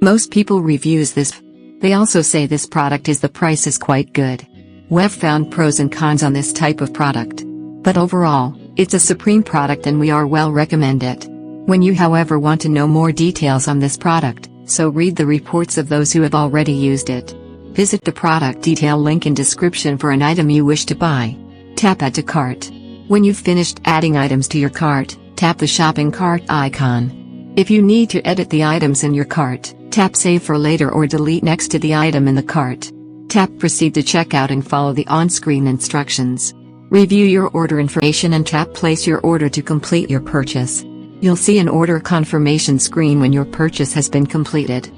Most people reviews this. They also say this product the price is quite good. We've found pros and cons on this type of product. But overall, it's a supreme product and we are well recommend it. When you however want to know more details on this product, so read the reports of those who have already used it. Visit the product detail link in description for an item you wish to buy. Tap Add to Cart. When you've finished adding items to your cart, tap the shopping cart icon. If you need to edit the items in your cart, tap Save for later or delete next to the item in the cart. Tap Proceed to checkout and follow the on-screen instructions. Review your order information and tap Place your order to complete your purchase. You'll see an order confirmation screen when your purchase has been completed.